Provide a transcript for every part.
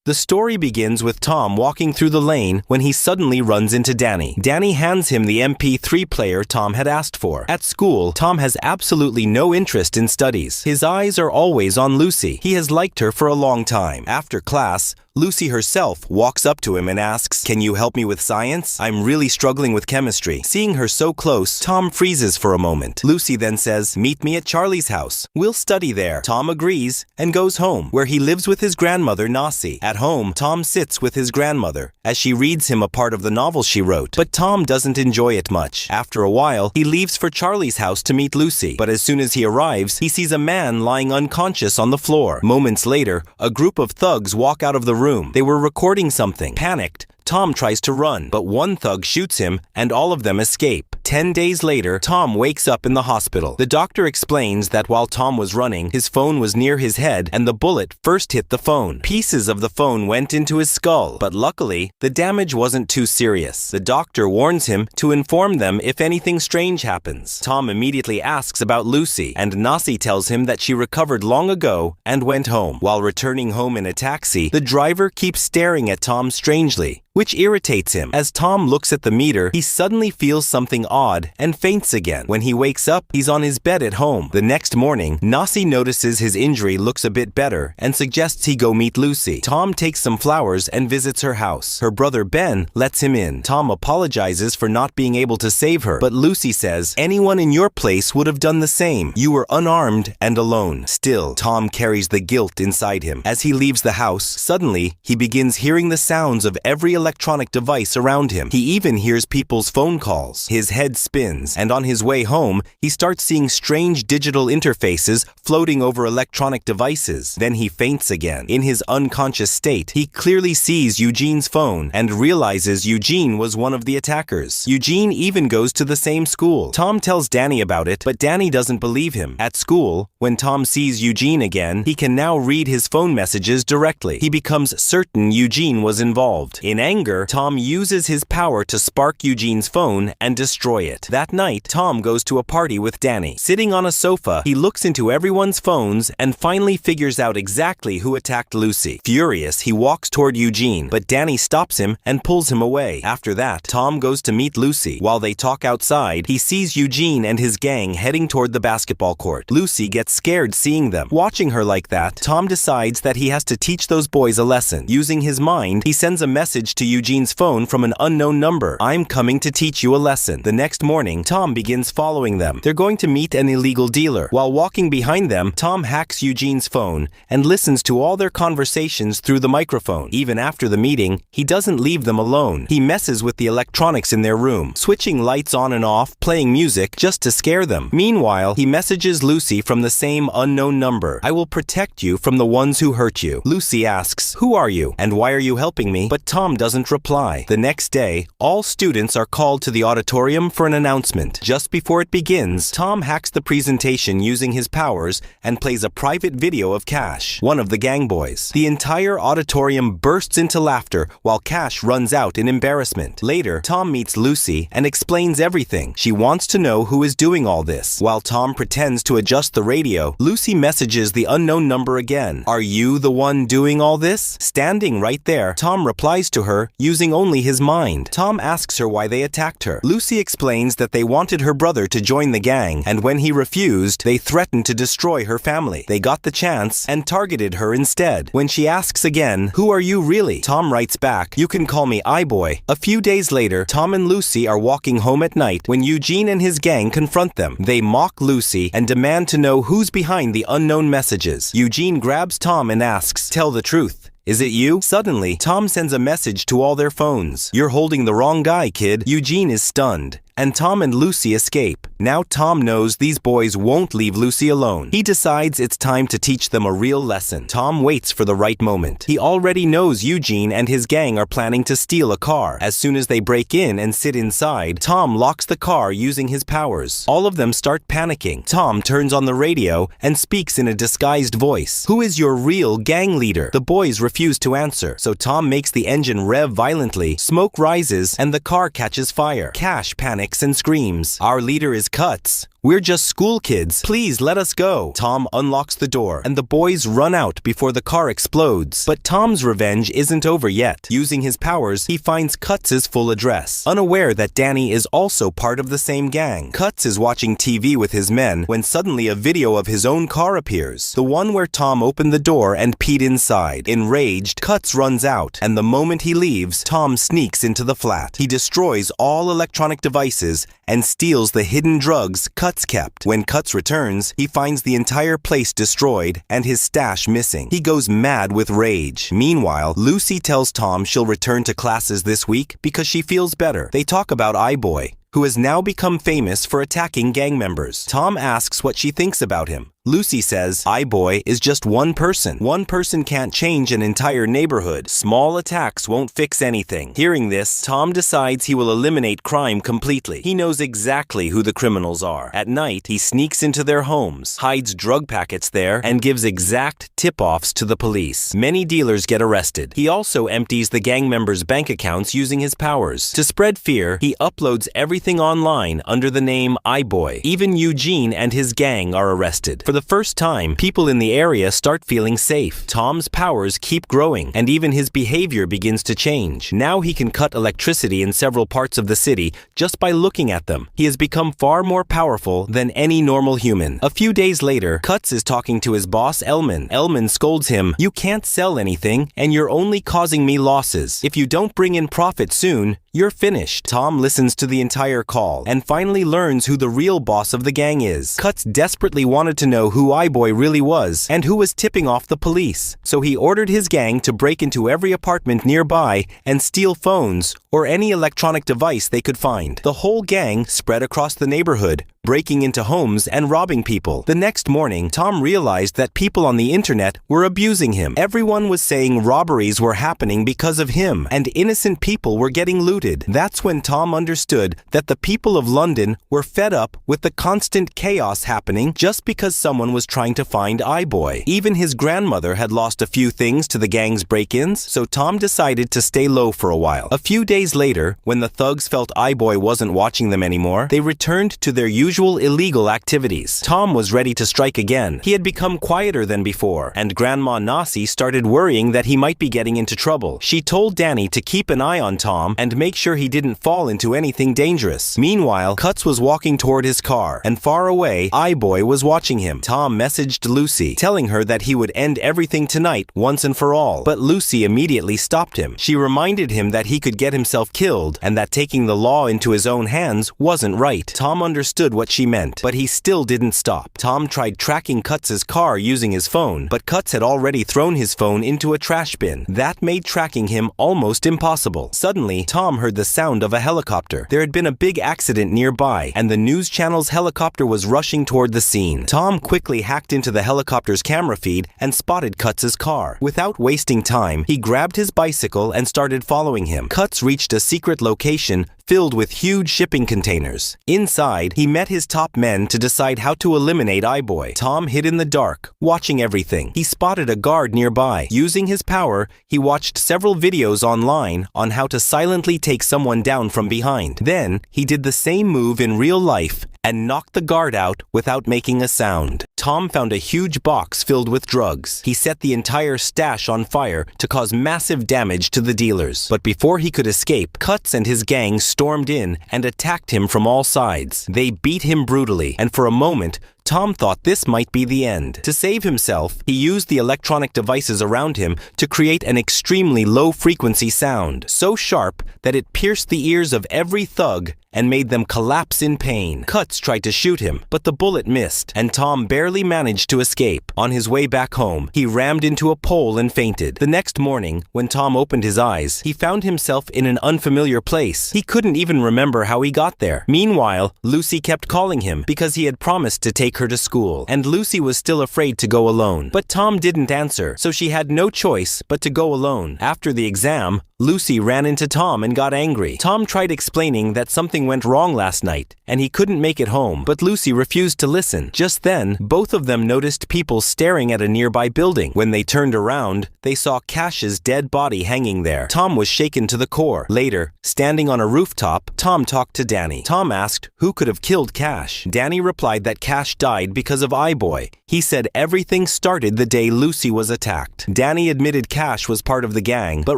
The story begins with Tom walking through the lane when he suddenly runs into Danny. Danny hands him the MP3 player Tom had asked for. At school, Tom has absolutely no interest in studies. His eyes are always on Lucy. He has liked her for a long time. After class, Lucy herself walks up to him and asks, "Can you help me with science? I'm really struggling with chemistry." Seeing her so close, Tom freezes for a moment. Lucy then says, "Meet me at Charlie's house. We'll study there." Tom agrees and goes home, where he lives with his grandmother, Nasi. At home, Tom sits with his grandmother as she reads him a part of the novel she wrote, but Tom doesn't enjoy it much. After a while, he leaves for Charlie's house to meet Lucy, but as soon as he arrives, he sees a man lying unconscious on the floor. Moments later, a group of thugs walk out of the room. They were recording something. Panicked, Tom tries to run, but one thug shoots him and all of them escape. 10 days later, Tom wakes up in the hospital. The doctor explains that while Tom was running, his phone was near his head and the bullet first hit the phone. Pieces of the phone went into his skull, but luckily, the damage wasn't too serious. The doctor warns him to inform them if anything strange happens. Tom immediately asks about Lucy, and Nasi tells him that she recovered long ago and went home. While returning home in a taxi, the driver keeps staring at Tom strangely, which irritates him. As Tom looks at the meter, he suddenly feels something odd and faints again. When he wakes up, he's on his bed at home. The next morning, Nasi notices his injury looks a bit better and suggests he go meet Lucy. Tom takes some flowers and visits her house. Her brother Ben lets him in. Tom apologizes for not being able to save her, but Lucy says, "Anyone in your place would have done the same. You were unarmed and alone." Still, Tom carries the guilt inside him. As he leaves the house, suddenly, he begins hearing the sounds of every electronic device around him. He even hears people's phone calls. His head spins, and on his way home, he starts seeing strange digital interfaces floating over electronic devices. Then he faints again. In his unconscious state, he clearly sees Eugene's phone and realizes Eugene was one of the attackers. Eugene even goes to the same school. Tom tells Danny about it, but Danny doesn't believe him. At school, when Tom sees Eugene again, he can now read his phone messages directly. He becomes certain Eugene was involved. In anger, Tom uses his power to spark Eugene's phone and destroy it. That night, Tom goes to a party with Danny. Sitting on a sofa, he looks into everyone's phones and finally figures out exactly who attacked Lucy. Furious, he walks toward Eugene, but Danny stops him and pulls him away. After that, Tom goes to meet Lucy. While they talk outside, he sees Eugene and his gang heading toward the basketball court. Lucy gets scared seeing them. Watching her like that, Tom decides that he has to teach those boys a lesson. Using his mind, he sends a message to Eugene's phone from an unknown number. "I'm coming to teach you a lesson." The next morning, Tom begins following them. They're going to meet an illegal dealer. While walking behind them, Tom hacks Eugene's phone and listens to all their conversations through the microphone. Even after the meeting, he doesn't leave them alone. He messes with the electronics in their room, switching lights on and off, playing music just to scare them. Meanwhile, he messages Lucy from the same unknown number. "I will protect you from the ones who hurt you." Lucy asks, "Who are you? And why are you helping me?" But Tom doesn't reply. The next day, all students are called to the auditorium for an announcement. Just before it begins, Tom hacks the presentation using his powers and plays a private video of Cash, one of the gang boys. The entire auditorium bursts into laughter while Cash runs out in embarrassment. Later, Tom meets Lucy and explains everything. She wants to know who is doing all this. While Tom pretends to adjust the radio, Lucy messages the unknown number again. "Are you the one doing all this?" Standing right there, Tom replies to her using only his mind. Tom asks her why they attacked her. Lucy explains that they wanted her brother to join the gang, and when he refused, they threatened to destroy her family. They got the chance and targeted her instead. When she asks again, "Who are you really?" Tom writes back, "You can call me iBoy." A few days later, Tom and Lucy are walking home at night when Eugene and his gang confront them. They mock Lucy and demand to know who's behind the unknown messages. Eugene grabs Tom and asks, "Tell the truth. Is it you?" Suddenly, Tom sends a message to all their phones. "You're holding the wrong guy, kid." Eugene is stunned, and Tom and Lucy escape. Now Tom knows these boys won't leave Lucy alone. He decides it's time to teach them a real lesson. Tom waits for the right moment. He already knows Eugene and his gang are planning to steal a car. As soon as they break in and sit inside, Tom locks the car using his powers. All of them start panicking. Tom turns on the radio and speaks in a disguised voice. "Who is your real gang leader?" The boys refuse to answer, so Tom makes the engine rev violently, smoke rises, and the car catches fire. Cash panics and screams. "Our leader is Cuts. "We're just school kids. Please let us go." Tom unlocks the door, and the boys run out before the car explodes. But Tom's revenge isn't over yet. Using his powers, he finds Cuts' full address, unaware that Danny is also part of the same gang. Cuts is watching TV with his men when suddenly a video of his own car appears, the one where Tom opened the door and peed inside. Enraged, Cuts runs out, and the moment he leaves, Tom sneaks into the flat. He destroys all electronic devices and steals the hidden drugs Cuts kept. When Cuts returns, he finds the entire place destroyed and his stash missing. He goes mad with rage. Meanwhile, Lucy tells Tom she'll return to classes this week because she feels better. They talk about iBoy, who has now become famous for attacking gang members. Tom asks what she thinks about him. Lucy says, iBoy is just one person. One person can't change an entire neighborhood. Small attacks won't fix anything. Hearing this, Tom decides he will eliminate crime completely. He knows exactly who the criminals are. At night, he sneaks into their homes, hides drug packets there, and gives exact tip-offs to the police. Many dealers get arrested. He also empties the gang members' bank accounts using his powers. To spread fear, he uploads everything online under the name iBoy. Even Eugene and his gang are arrested. For the first time, people in the area start feeling safe. Tom's powers keep growing, and even his behavior begins to change. Now he can cut electricity in several parts of the city just by looking at them. He has become far more powerful than any normal human. A few days later, Cuts is talking to his boss, Elman. Elman scolds him, "You can't sell anything, and you're only causing me losses. If you don't bring in profit soon, you're finished." Tom listens to the entire call and finally learns who the real boss of the gang is. Cuts desperately wanted to know who iBoy really was and who was tipping off the police. So he ordered his gang to break into every apartment nearby and steal phones or any electronic device they could find. The whole gang spread across the neighborhood, breaking into homes and robbing people. The next morning, Tom realized that people on the internet were abusing him. Everyone was saying robberies were happening because of him, and innocent people were getting looted. That's when Tom understood that the people of London were fed up with the constant chaos happening just because someone was trying to find iBoy. Even his grandmother had lost a few things to the gang's break-ins, so Tom decided to stay low for a while. A few days later, when the thugs felt iBoy wasn't watching them anymore, they returned to their usual illegal activities. Tom was ready to strike again. He had become quieter than before, and Grandma Nasi started worrying that he might be getting into trouble. She told Danny to keep an eye on Tom and make sure he didn't fall into anything dangerous. Meanwhile, Cuts was walking toward his car, and far away, iBoy was watching him. Tom messaged Lucy, telling her that he would end everything tonight once and for all. But Lucy immediately stopped him. She reminded him that he could get himself killed and that taking the law into his own hands wasn't right. Tom understood what she meant, but he still didn't stop. Tom tried tracking Cuts' car using his phone, but Cuts had already thrown his phone into a trash bin. That made tracking him almost impossible. Suddenly, Tom heard the sound of a helicopter. There had been a big accident nearby, and the news channel's helicopter was rushing toward the scene. Tom quickly hacked into the helicopter's camera feed and spotted Cuts' car. Without wasting time, he grabbed his bicycle and started following him. Cuts reached a secret location filled with huge shipping containers. Inside, he met his top men to decide how to eliminate iBoy. Tom hid in the dark, watching everything. He spotted a guard nearby. Using his power, he watched several videos online on how to silently take someone down from behind. Then, he did the same move in real life and knocked the guard out without making a sound. Tom found a huge box filled with drugs. He set the entire stash on fire to cause massive damage to the dealers. But before he could escape, Cuts and his gang stormed in and attacked him from all sides. They beat him brutally, and for a moment, Tom thought this might be the end. To save himself, he used the electronic devices around him to create an extremely low-frequency sound, so sharp that it pierced the ears of every thug and made them collapse in pain. Cuts tried to shoot him, but the bullet missed, and Tom barely managed to escape. On his way back home, he rammed into a pole and fainted. The next morning, when Tom opened his eyes, he found himself in an unfamiliar place. He couldn't even remember how he got there. Meanwhile, Lucy kept calling him because he had promised to take take her to school, and Lucy was still afraid to go alone. But Tom didn't answer, so she had no choice but to go alone. After the exam, Lucy ran into Tom and got angry. Tom tried explaining that something went wrong last night, and he couldn't make it home, but Lucy refused to listen. Just then, both of them noticed people staring at a nearby building. When they turned around, they saw Cash's dead body hanging there. Tom was shaken to the core. Later, standing on a rooftop, Tom talked to Danny. Tom asked who could have killed Cash. Danny replied that Cash died because of iBoy. He said everything started the day Lucy was attacked. Danny admitted Cash was part of the gang, but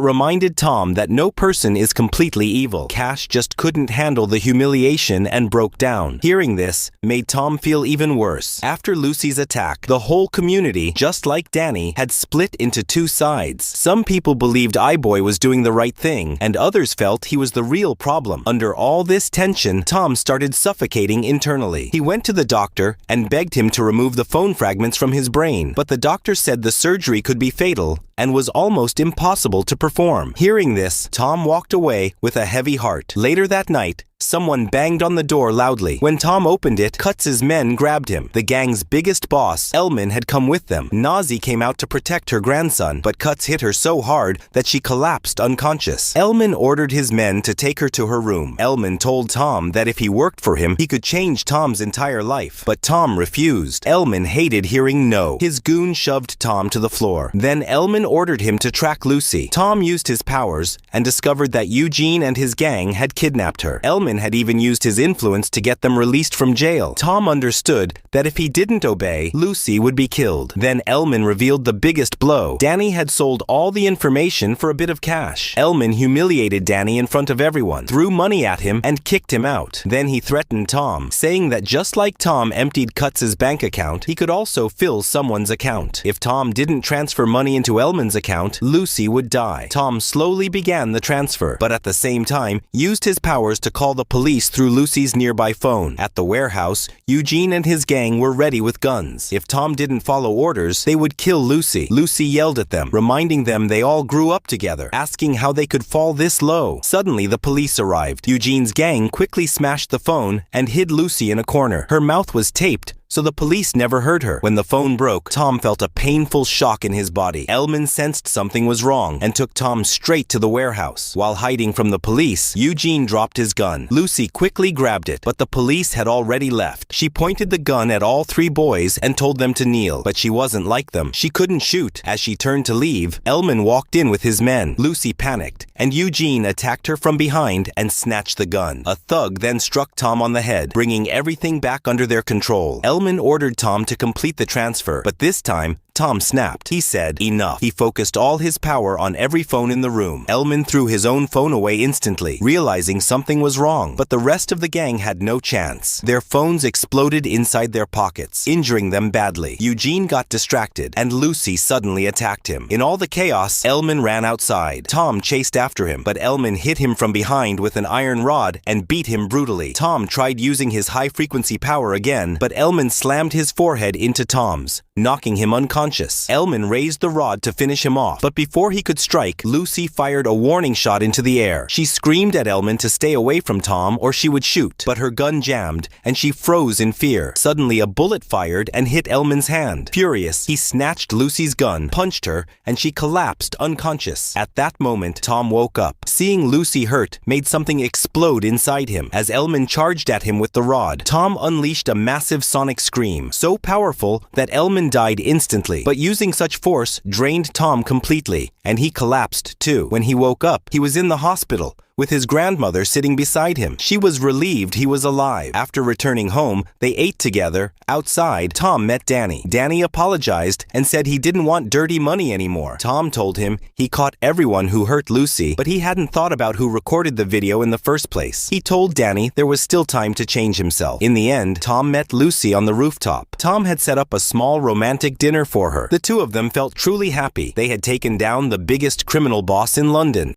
reminded Tom that no person is completely evil. Cash just couldn't handle the humiliation and broke down. Hearing this made Tom feel even worse. After Lucy's attack, the whole community, just like Danny, had split into two sides. Some people believed iBoy was doing the right thing, and others felt he was the real problem. Under all this tension, Tom started suffocating internally. He went to the doctor and begged him to remove the phone fragments from his brain, but the doctor said the surgery could be fatal and was almost impossible to perform. Hearing this, Tom walked away with a heavy heart. Later that night, someone banged on the door loudly. When Tom opened it, Kutz's men grabbed him. The gang's biggest boss, Elman, had come with them. Nazi came out to protect her grandson, but Kutz hit her so hard that she collapsed unconscious. Elman ordered his men to take her to her room. Elman told Tom that if he worked for him, he could change Tom's entire life. But Tom refused. Elman hated hearing no. His goon shoved Tom to the floor. Then Elman ordered him to track Lucy. Tom used his powers and discovered that Eugene and his gang had kidnapped her. Elman had even used his influence to get them released from jail. Tom understood that if he didn't obey, Lucy would be killed. Then Elman revealed the biggest blow. Danny had sold all the information for a bit of cash. Elman humiliated Danny in front of everyone, threw money at him, and kicked him out. Then he threatened Tom, saying that just like Tom emptied Kutz's bank account, he could also fill someone's account. If Tom didn't transfer money into Elman's account, Lucy would die. Tom slowly began the transfer, but at the same time, used his powers to call the police through Lucy's nearby phone. At the warehouse, Eugene and his gang were ready with guns. If Tom didn't follow orders, they would kill Lucy. Lucy yelled at them, reminding them they all grew up together, asking how they could fall this low. Suddenly, the police arrived. Eugene's gang quickly smashed the phone and hid Lucy in a corner. Her mouth was taped, so the police never heard her. When the phone broke, Tom felt a painful shock in his body. Elman sensed something was wrong and took Tom straight to the warehouse. While hiding from the police, Eugene dropped his gun. Lucy quickly grabbed it, but the police had already left. She pointed the gun at all three boys and told them to kneel, but she wasn't like them. She couldn't shoot. As she turned to leave, Elman walked in with his men. Lucy panicked, and Eugene attacked her from behind and snatched the gun. A thug then struck Tom on the head, bringing everything back under their control. Elman ordered Tom to complete the transfer, but this time, Tom snapped. He said, "Enough." He focused all his power on every phone in the room. Elman threw his own phone away instantly, realizing something was wrong, but the rest of the gang had no chance. Their phones exploded inside their pockets, injuring them badly. Eugene got distracted, and Lucy suddenly attacked him. In all the chaos, Elman ran outside. Tom chased after him, but Elman hit him from behind with an iron rod and beat him brutally. Tom tried using his high-frequency power again, but Elman slammed his forehead into Tom's, knocking him unconscious. Elman raised the rod to finish him off, but before he could strike, Lucy fired a warning shot into the air. She screamed at Elman to stay away from Tom or she would shoot, but her gun jammed and she froze in fear. Suddenly, a bullet fired and hit Elman's hand. Furious, he snatched Lucy's gun, punched her, and she collapsed unconscious. At that moment, Tom woke up. Seeing Lucy hurt made something explode inside him. As Elman charged at him with the rod, Tom unleashed a massive sonic scream, so powerful that Elman died instantly. But using such force drained Tom completely, and he collapsed too. When he woke up, he was in the hospital, with his grandmother sitting beside him. She was relieved he was alive. After returning home, they ate together. Outside, Tom met Danny. Danny apologized and said he didn't want dirty money anymore. Tom told him he caught everyone who hurt Lucy, but he hadn't thought about who recorded the video in the first place. He told Danny there was still time to change himself. In the end, Tom met Lucy on the rooftop. Tom had set up a small romantic dinner for her. The two of them felt truly happy. They had taken down the biggest criminal boss in London.